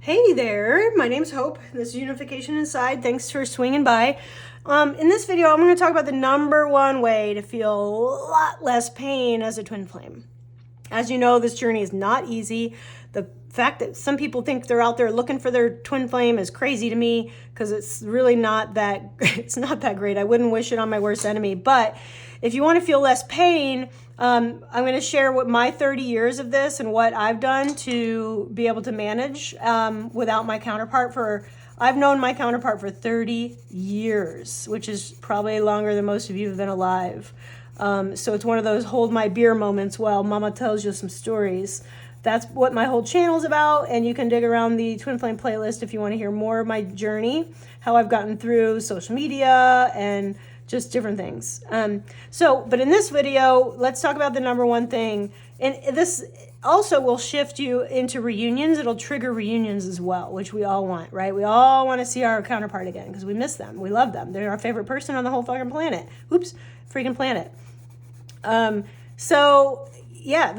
Hey there, my name's Hope. This is Unification Inside. Thanks for swinging by. In this video, I'm going to talk about the number one way to feel a lot less pain as a twin flame. As you know, this journey is not easy. The fact that some people think they're out there looking for their twin flame is crazy to me because it's really not that, it's not that great. I wouldn't wish it on my worst enemy. But if you want to feel less pain, I'm going to share what my 30 years of this and what I've done to be able to manage without my counterpart I've known my counterpart for 30 years, which is probably longer than most of you have been alive. So it's one of those hold my beer moments while mama tells you some stories. That's what my whole channel's about, and you can dig around the Twin Flame playlist if you want to hear more of my journey, how I've gotten through social media and just different things. But in this video, let's talk about the number one thing. And this also will shift you into reunions. It'll trigger reunions as well, which we all want, right? We all want to see our counterpart again because we miss them. We love them. They're our favorite person on the whole fucking planet. Freaking planet. The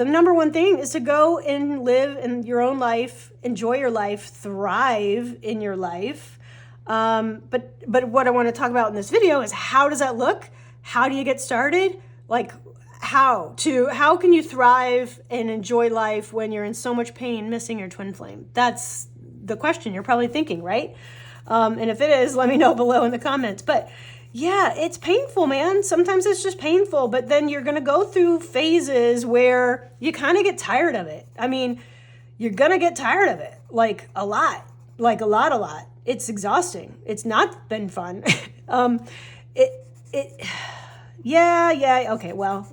number one thing is to go and live in your own life, enjoy your life, thrive in your life. But what I want to talk about in this video is how does that look? How do you get started? Like how can you thrive and enjoy life when you're in so much pain missing your twin flame? That's the question you're probably thinking, right? And if it is, let me know below in the comments. But yeah, it's painful, man. Sometimes it's just painful, but then you're going to go through phases where you kind of get tired of it. I mean, you're going to get tired of it, like a lot. It's exhausting. It's not been fun. Okay, well,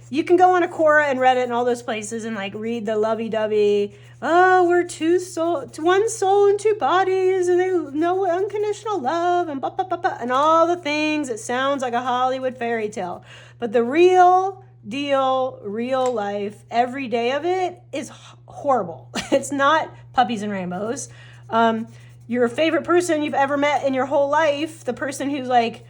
you can go on a Quora and Reddit and all those places and like read the lovey-dovey, we're one soul and two bodies and they know unconditional love and and all the things. It sounds like a Hollywood fairy tale. But the real deal, real life, every day of it is horrible. It's not puppies and rainbows. Your favorite person you've ever met in your whole life, the person who's like,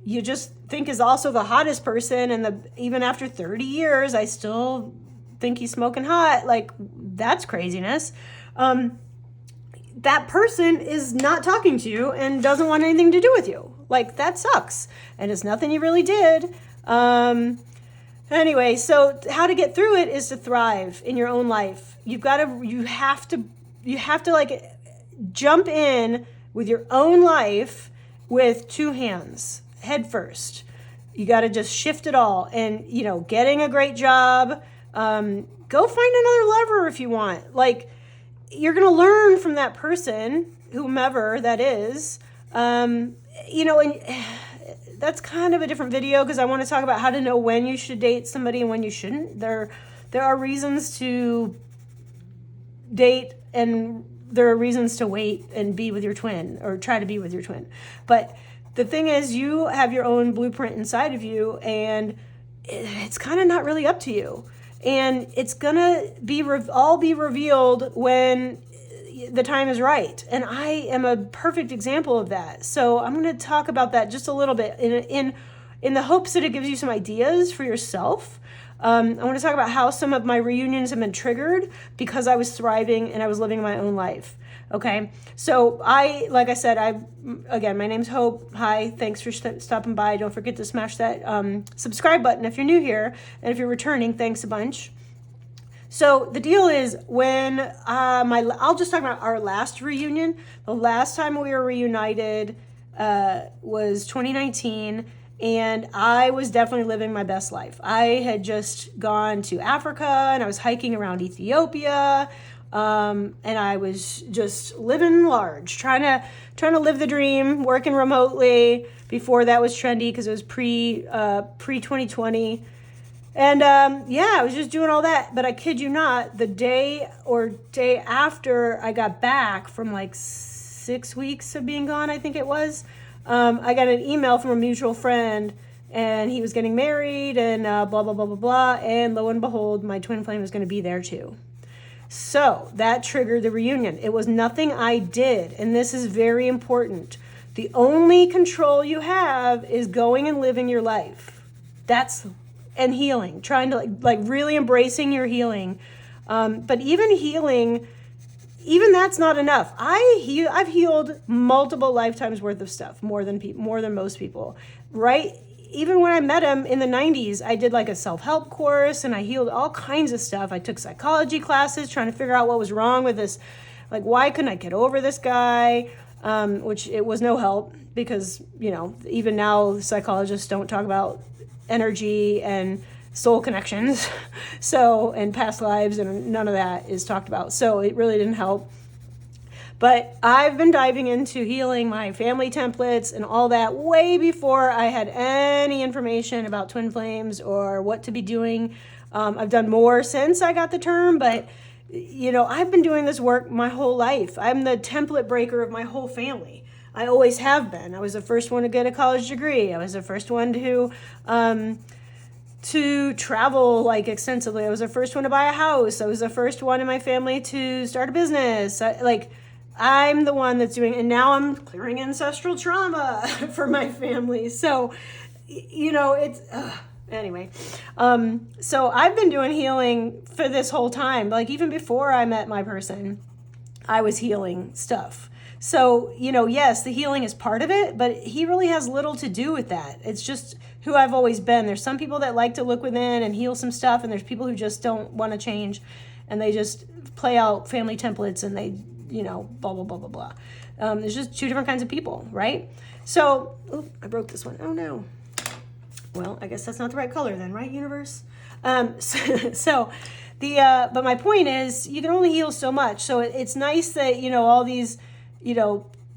you just think is also the hottest person, and even after 30 years, I still think he's smoking hot. Like, that's craziness. That person is not talking to you and doesn't want anything to do with you. Like, that sucks. And it's nothing you really did. Anyway, so how to get through it is to thrive in your own life. You have to like jump in with your own life with two hands, head first. You got to just shift it all. And, getting a great job, go find another lover if you want. Like, you're going to learn from that person, whomever that is. And that's kind of a different video because I want to talk about how to know when you should date somebody and when you shouldn't. There are reasons to date and there are reasons to wait and be with your twin or try to be with your twin. But the thing is, you have your own blueprint inside of you, and it's kind of not really up to you. And it's going to all be revealed when the time is right. And I am a perfect example of that. So I'm going to talk about that just a little bit in the hopes that it gives you some ideas for yourself. I want to talk about how some of my reunions have been triggered because I was thriving and I was living my own life. Okay, so like I said, again, my name's Hope. Hi, thanks for stopping by. Don't forget to smash that subscribe button if you're new here, and if you're returning, thanks a bunch. So the deal is I'll just talk about our last reunion. The last time we were reunited was 2019. And I was definitely living my best life. I had just gone to Africa and I was hiking around Ethiopia. And I was just living large, trying to live the dream, working remotely. Before that was trendy because it was pre 2020. And I was just doing all that. But I kid you not, the day after I got back from like 6 weeks of being gone, I think it was, I got an email from a mutual friend, and he was getting married, and blah, blah, blah, blah, blah. And lo and behold, my twin flame was going to be there too. So that triggered the reunion. It was nothing I did. And this is very important. The only control you have is going and living your life. And healing, trying to like really embracing your healing. But even healing, even that's not enough. I've healed multiple lifetimes worth of stuff, more than most people, right? Even when I met him in the 90s, I did like a self-help course and I healed all kinds of stuff. I took psychology classes trying to figure out what was wrong with this. Like, why couldn't I get over this guy? Which it was no help because, even now psychologists don't talk about energy and soul connections. And past lives, and none of that is talked about. So it really didn't help. But I've been diving into healing my family templates and all that way before I had any information about twin flames or what to be doing. I've done more since I got the term, but I've been doing this work my whole life. I'm the template breaker of my whole family. I always have been. I was the first one to get a college degree. I was the first one to travel like extensively. I was the first one to buy a house. I was the first one in my family to start a business. I'm the one that's doing, and now I'm clearing ancestral trauma for my family. So, it's, anyway. So I've been doing healing for this whole time. Like even before I met my person, I was healing stuff. So, yes, the healing is part of it, but he really has little to do with that. It's just who I've always been. There's some people that like to look within and heal some stuff, and there's people who just don't want to change, and they just play out family templates and they, blah, blah, blah, blah, blah. There's just two different kinds of people, right? So, I broke this one. Oh, no. Well, I guess that's not the right color then, right, universe? But my point is, you can only heal so much. So it's nice that, all these,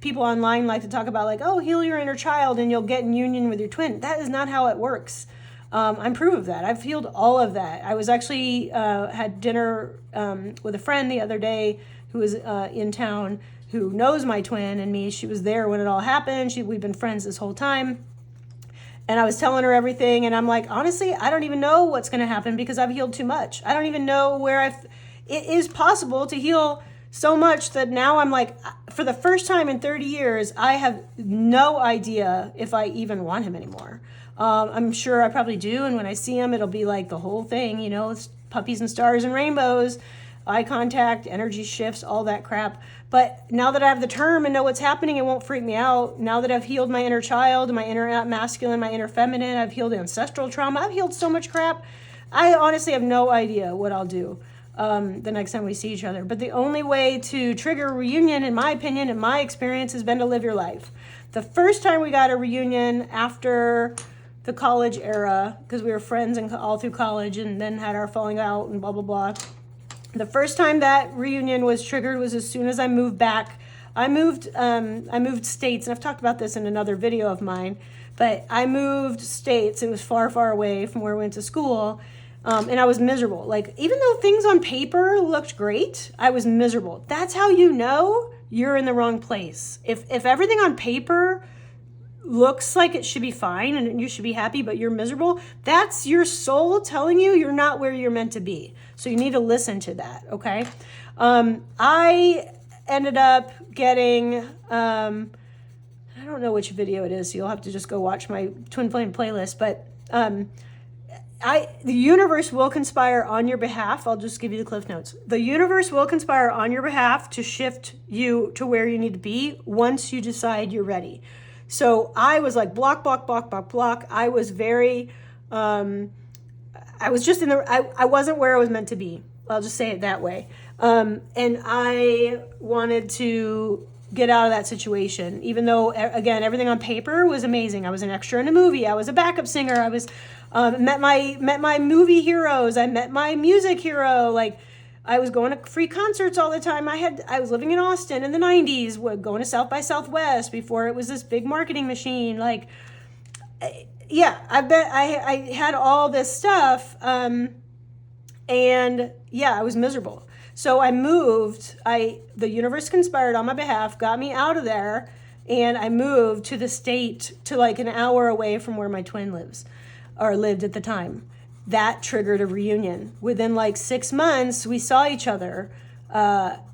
people online like to talk about like, oh, heal your inner child and you'll get in union with your twin. That is not how it works. I'm proof of that. I've healed all of that. I was actually had dinner with a friend the other day who was in town who knows my twin and me. She was there when it all happened. We've been friends this whole time. And I was telling her everything. And I'm like, honestly, I don't even know what's going to happen because I've healed too much. I don't even know it is possible to heal so much that now I'm like, for the first time in 30 years, I have no idea if I even want him anymore. I'm sure I probably do. And when I see him, it'll be like the whole thing, it's puppies and stars and rainbows, eye contact, energy shifts, all that crap. But now that I have the term and know what's happening, it won't freak me out. Now that I've healed my inner child, my inner masculine, my inner feminine, I've healed ancestral trauma. I've healed so much crap. I honestly have no idea what I'll do the next time we see each other. But the only way to trigger a reunion, in my opinion, in my experience, has been to live your life. The first time we got a reunion after the college era, because we were friends and all through college and then had our falling out and blah, blah, blah. The first time that reunion was triggered was as soon as I moved back. I moved states, and I've talked about this in another video of mine, but I moved states. It was far, far away from where we went to school, and I was miserable. Like, even though things on paper looked great, I was miserable. That's how you know you're in the wrong place. If everything on paper looks like it should be fine and you should be happy, but you're miserable, that's your soul telling you you're not where you're meant to be. So you need to listen to that, okay? I ended up getting, I don't know which video it is, so you'll have to just go watch my Twin Flame playlist, but the universe will conspire on your behalf. I'll just give you the cliff notes. The universe will conspire on your behalf to shift you to where you need to be once you decide you're ready. So I was like block. I was very, I was just I wasn't where I was meant to be. I'll just say it that way. And I wanted to get out of that situation, even though, again, everything on paper was amazing. I was an extra in a movie. I was a backup singer. I was, met my movie heroes. I met my music hero. Like, I was going to free concerts all the time. I was living in Austin in the 90s, going to South by Southwest before it was this big marketing machine. Like, yeah, I had all this stuff. And yeah, I was miserable. So I moved. The universe conspired on my behalf, got me out of there, and I moved to the state to like an hour away from where my twin lived at the time. That triggered a reunion. Within like 6 months, we saw each other at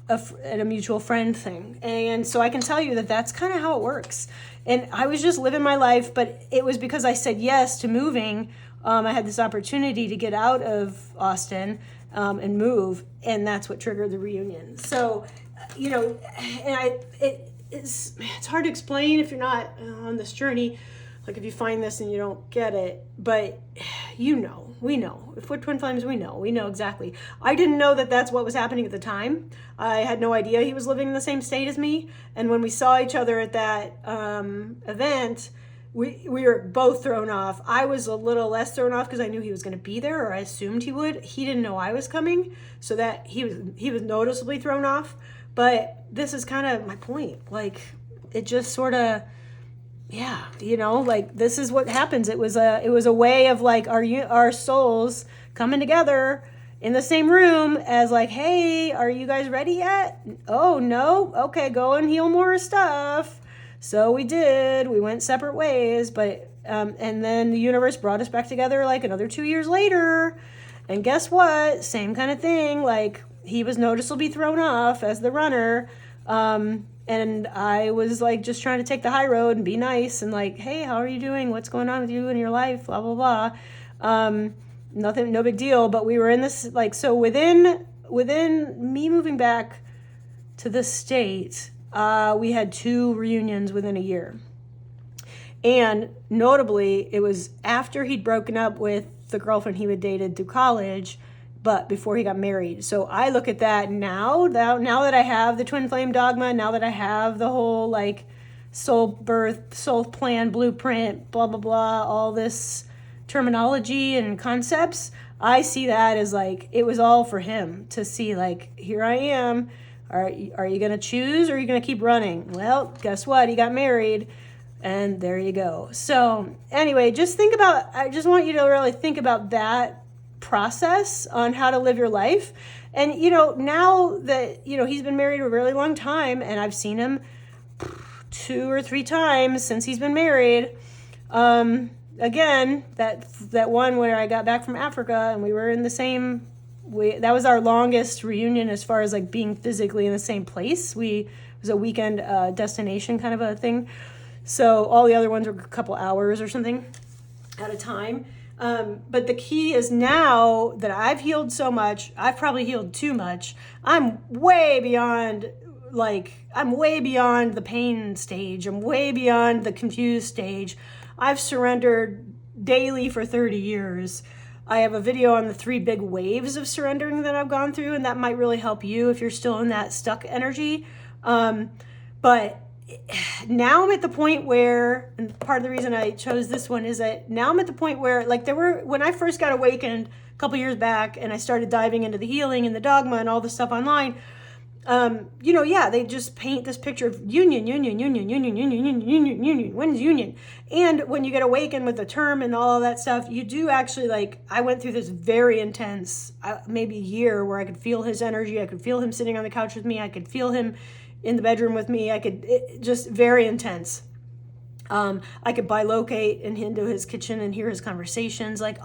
a mutual friend thing. And so I can tell you that that's kind of how it works. And I was just living my life, but it was because I said yes to moving. I had this opportunity to get out of Austin. and move. And that's what triggered the reunion. So, you know, and it's hard to explain if you're not on this journey. Like if you find this and you don't get it, but we know. If we're twin flames, we know exactly. I didn't know that that's what was happening at the time. I had no idea he was living in the same state as me. And when we saw each other at that event, we were both thrown off. I was a little less thrown off because I knew he was going to be there, or I assumed he would. He didn't know I was coming, so that he was noticeably thrown off. But this is kind of my point. Like, it just sort of, yeah, you know, like this is what happens. It was a way of like our souls coming together in the same room as like, hey, are you guys ready yet? Oh no, okay, go and heal more stuff. So we did. We went separate ways, but and then the universe brought us back together like another 2 years later. And guess what? Same kind of thing. Like he was noticeably thrown off as the runner. And I was like just trying to take the high road and be nice and like, hey, how are you doing? What's going on with you in your life? Blah, blah, blah. Nothing, no big deal. But we were in this, like, so within me moving back to the state, we had 2 reunions within a year. And notably, it was after he'd broken up with the girlfriend he had dated through college, but before he got married. So I look at that now that I have the twin flame dogma, now that I have the whole like soul birth, soul plan, blueprint, blah, blah, blah, all this terminology and concepts, I see that as like, it was all for him to see like, here I am. Are you going to choose or are you going to keep running? Well, guess what? He got married and there you go. So anyway, I just want you to really think about that process on how to live your life. And you know, now that you know he's been married a really long time and I've seen him 2 or 3 times since he's been married, again, that one where I got back from Africa and we were in the same that was our longest reunion as far as like being physically in the same place. It was a weekend destination kind of a thing, so all the other ones were a couple hours or something at a time. But the key is now that I've healed so much, I've probably healed too much. I'm way beyond the pain stage. I'm way beyond the confused stage. I've surrendered daily for 30 years. I have a video on the 3 big waves of surrendering that I've gone through, and that might really help you if you're still in that stuck energy. But now I'm at the point where, and part of the reason I chose this one is that now I'm at the point where, like, when I first got awakened a couple years back and I started diving into the healing and the dogma and all the stuff online, they just paint this picture of union. When's union? And when you get awakened with the term and all of that stuff, you do actually, like, I went through this very intense, maybe a year where I could feel his energy. I could feel him sitting on the couch with me. I could feel him in the bedroom with me. Just very intense. I could bilocate into his kitchen and hear his conversations, like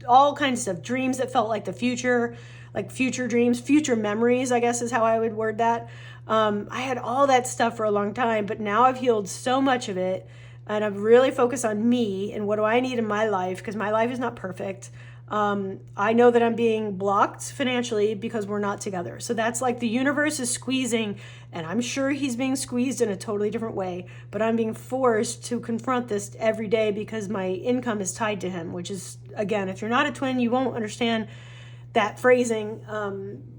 all kinds of stuff, dreams that felt like the future, like future dreams, future memories, I guess is how I would word that. I had all that stuff for a long time, but now I've healed so much of it and I've really focused on me and what do I need in my life, because my life is not perfect. I know that I'm being blocked financially because we're not together. So that's like the universe is squeezing, and I'm sure he's being squeezed in a totally different way, but I'm being forced to confront this every day because my income is tied to him, which is, again, if you're not a twin, you won't understand that phrasing.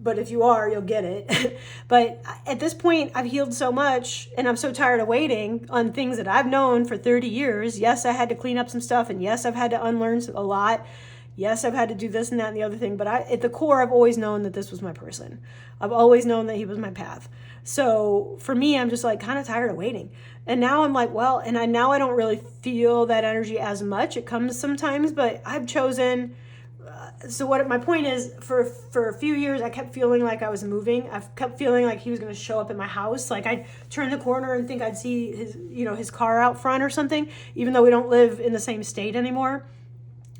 But if you are, you'll get it. But at this point, I've healed so much and I'm so tired of waiting on things that I've known for 30 years. Yes, I had to clean up some stuff, and yes, I've had to unlearn a lot. Yes, I've had to do this and that and the other thing, but at the core, I've always known that this was my person. I've always known that he was my path. So for me, I'm just like kind of tired of waiting. And now I'm like, well, and now I don't really feel that energy as much. It comes sometimes, but I've chosen. So what my point is, for a few years, I kept feeling like I was moving. I've kept feeling like he was going to show up in my house. Like I'd turn the corner and think I'd see his car out front or something, even though we don't live in the same state anymore.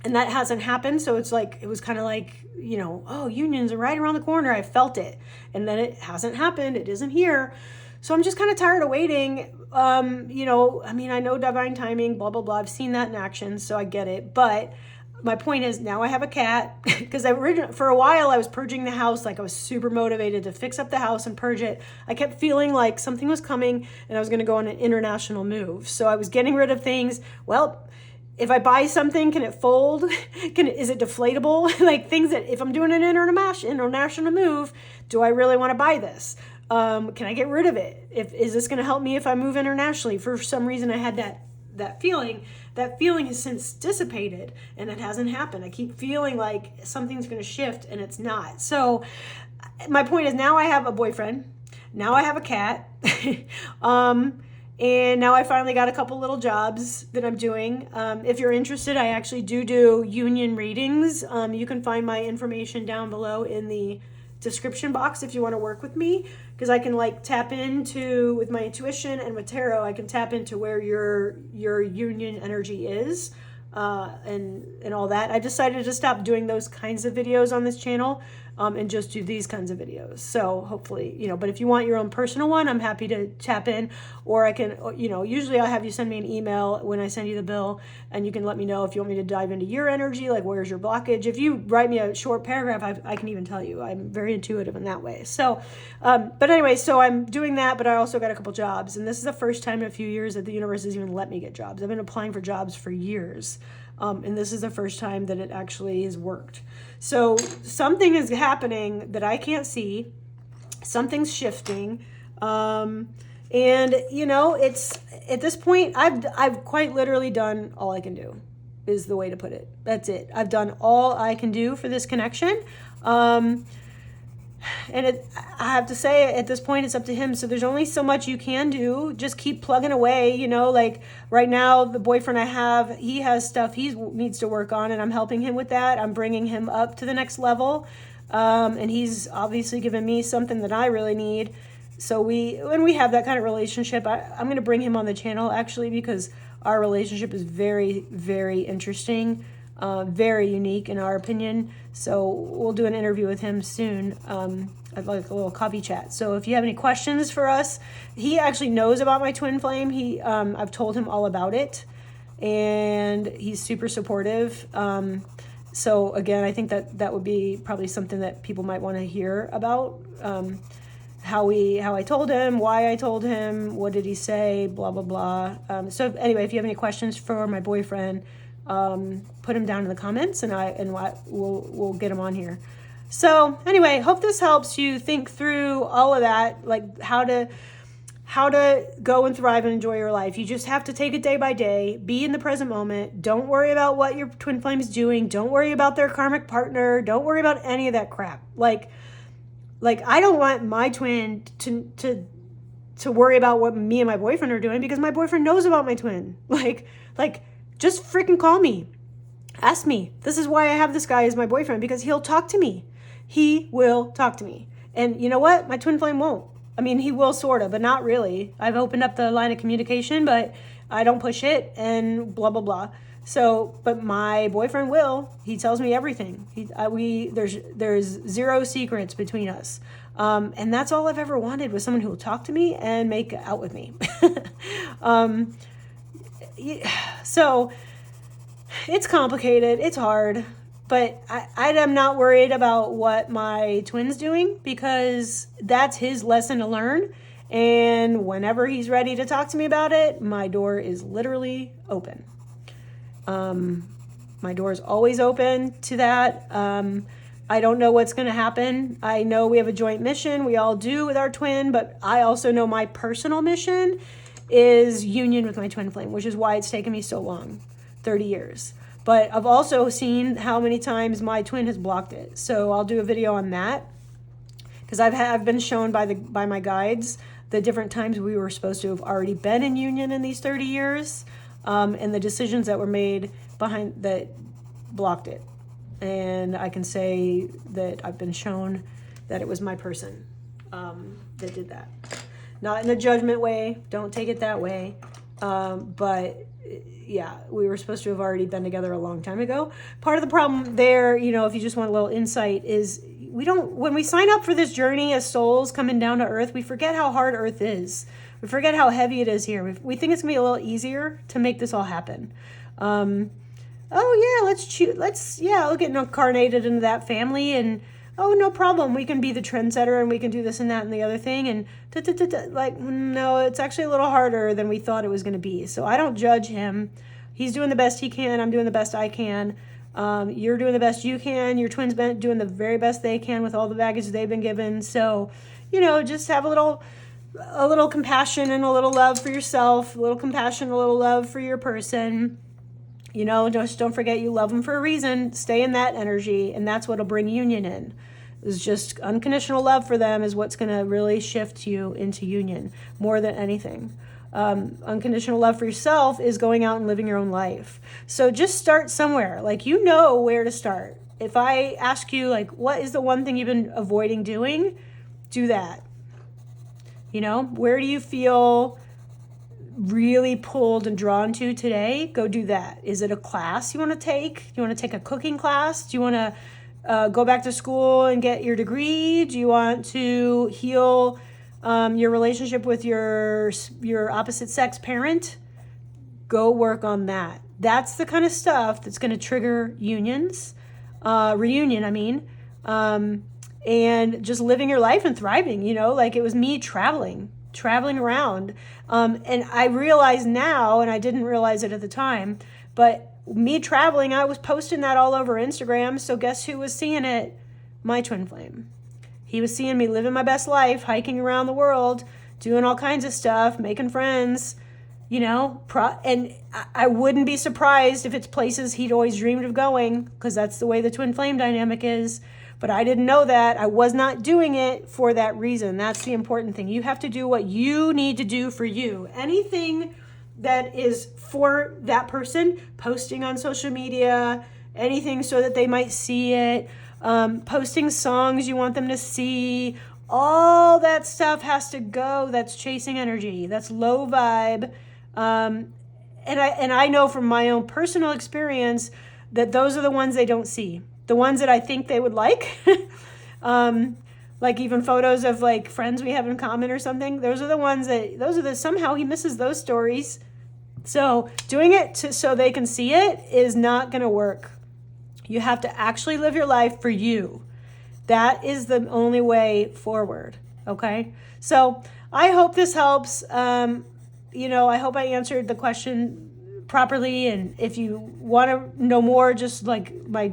And that hasn't happened. So it's like, it was kind of like, oh, unions are right around the corner. I felt it. And then it hasn't happened. It isn't here. So I'm just kind of tired of waiting. I know divine timing, blah, blah, blah. I've seen that in action, so I get it. But my point is now I have a cat because for a while I was purging the house. Like I was super motivated to fix up the house and purge it. I kept feeling like something was coming and I was going to go on an international move. So I was getting rid of things. Well, if I buy something, can it fold? Is it deflatable? Like things that if I'm doing an international move, do I really want to buy this? Can I get rid of it? Is this going to help me if I move internationally? For some reason I had that feeling. That feeling has since dissipated and it hasn't happened. I keep feeling like something's going to shift and it's not. So my point is now I have a boyfriend. Now I have a cat. And now I finally got a couple little jobs that I'm doing. If you're interested, I actually do union readings. You can find my information down below in the description box if you want to work with me, because I can like tap into with my intuition and with tarot. I can tap into where your union energy is, and all that. I decided to stop doing those kinds of videos on this channel, and just do these kinds of videos. So hopefully, but if you want your own personal one, I'm happy to tap in, or I can, usually I'll have you send me an email when I send you the bill, and you can let me know if you want me to dive into your energy, like where's your blockage. If you write me a short paragraph, I can even tell you. I'm very intuitive in that way. So, but anyway, so I'm doing that, but I also got a couple jobs, and this is the first time in a few years that the universe has even let me get jobs. I've been applying for jobs for years. And this is the first time that it actually has worked. So something is happening that I can't see. Something's shifting. And it's at this point, I've quite literally done all I can do, is the way to put it. That's it. I've done all I can do for this connection. And I have to say, at this point, it's up to him. So there's only so much you can do. Just keep plugging away, like right now, the boyfriend I have, he has stuff he needs to work on, and I'm helping him with that. I'm bringing him up to the next level. And he's obviously given me something that I really need. So when we have that kind of relationship, I'm going to bring him on the channel, actually, because our relationship is very, very interesting. Very unique in our opinion. So we'll do an interview with him soon. I'd like a little coffee chat. So if you have any questions for us, he actually knows about my twin flame. I've told him all about it, and he's super supportive. So again, I think that would be probably something that people might want to hear about. How I told him, why I told him, what did he say, blah, blah, blah. So anyway, if you have any questions for my boyfriend, put them down in the comments, and we'll get them on here. So anyway, hope this helps you think through all of that, like how to go and thrive and enjoy your life. You just have to take it day by day, be in the present moment. Don't worry about what your twin flame is doing. Don't worry about their karmic partner. Don't worry about any of that crap. Like I don't want my twin to worry about what me and my boyfriend are doing, because my boyfriend knows about my twin. Like just freaking call me. Ask me. This is why I have this guy as my boyfriend, because he'll talk to me. He will talk to me. And you know what? My twin flame won't. I mean, he will sort of, but not really. I've opened up the line of communication, but I don't push it and blah, blah, blah. So, but my boyfriend will. He tells me everything. There's zero secrets between us. And that's all I've ever wanted, was someone who will talk to me and make out with me. So it's complicated, it's hard, but I'm not worried about what my twin's doing, because that's his lesson to learn. And whenever he's ready to talk to me about it, my door is literally open. My door is always open to that. I don't know what's going to happen. I know we have a joint mission. We all do with our twin, but I also know my personal mission is union with my twin flame, which is why it's taken me so long, 30 years. But I've also seen how many times my twin has blocked it. So I'll do a video on that, because I've been shown by my guides the different times we were supposed to have already been in union in these 30 years, and the decisions that were made behind that blocked it. And I can say that I've been shown that it was my person that did that. Not in a judgment way, don't take it that way, but yeah, we were supposed to have already been together a long time ago. Part of the problem there, if you just want a little insight, is when we sign up for this journey as souls coming down to earth, we forget how hard earth is. We forget how heavy it is here. We think it's gonna be a little easier to make this all happen. oh yeah, I'll get incarnated into that family, and oh, no problem, we can be the trendsetter and we can do this and that and the other thing, and like, no, it's actually a little harder than we thought it was going to be. So I don't judge him. He's doing the best he can. I'm doing the best I can. You're doing the best you can. Your twins been doing the very best they can with all the baggage they've been given. So, just have a little compassion and a little love for yourself, a little compassion, a little love for your person. Just don't forget you love them for a reason. Stay in that energy, and that's what'll bring union in. It's just unconditional love for them is what's going to really shift you into union more than anything. Unconditional love for yourself is going out and living your own life. So just start somewhere. Like, where to start. If I ask you, like, what is the one thing you've been avoiding doing? Do that. Where do you feel really pulled and drawn to today? Go do that. Is it a class you want to take? Do you want to take a cooking class? Do you want to go back to school and get your degree? Do you want to heal your relationship with your opposite sex parent? Go work on that. That's the kind of stuff that's going to trigger reunion, I mean, and just living your life and thriving, like it was me traveling around. And I realize now, and I didn't realize it at the time, but me traveling, I was posting that all over Instagram. So guess who was seeing it? My twin flame. He was seeing me living my best life, hiking around the world, doing all kinds of stuff, making friends, and I wouldn't be surprised if it's places he'd always dreamed of going, because that's the way the twin flame dynamic is. But I didn't know that. I was not doing it for that reason. That's the important thing. You have to do what you need to do for you. Anything that is for that person, posting on social media, anything so that they might see it, posting songs you want them to see, all that stuff has to go. That's chasing energy. That's low vibe. And I know from my own personal experience that those are the ones they don't see. The ones that I think they would like, like even photos of like friends we have in common or something. Those are somehow he misses those stories. So doing it so they can see it is not going to work. You have to actually live your life for you. That is the only way forward. Okay. So I hope this helps. I hope I answered the question properly, and if you want to know more, just like my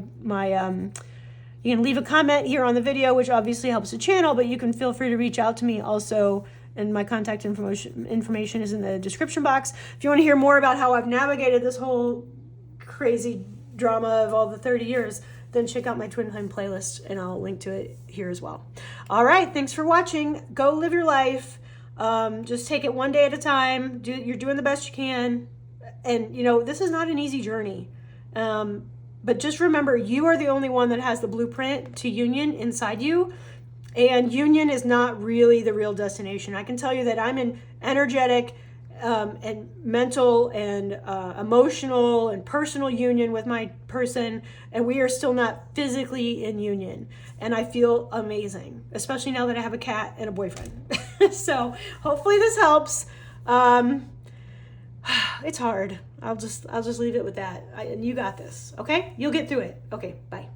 you can leave a comment here on the video, which obviously helps the channel, but you can feel free to reach out to me also, and my contact information is in the description box. If you want to hear more about how I've navigated this whole crazy drama of all the 30 years, then check out my Twin Flame playlist, and I'll link to it here as well. All right, thanks for watching. Go live your life. Just take it one day at a time. You're doing the best you can. And, this is not an easy journey. But just remember, you are the only one that has the blueprint to union inside you. And union is not really the real destination. I can tell you that I'm in energetic and mental and emotional and personal union with my person. And we are still not physically in union. And I feel amazing, especially now that I have a cat and a boyfriend. So hopefully this helps. It's hard. I'll just leave it with that. You got this. Okay? You'll get through it. Okay, bye.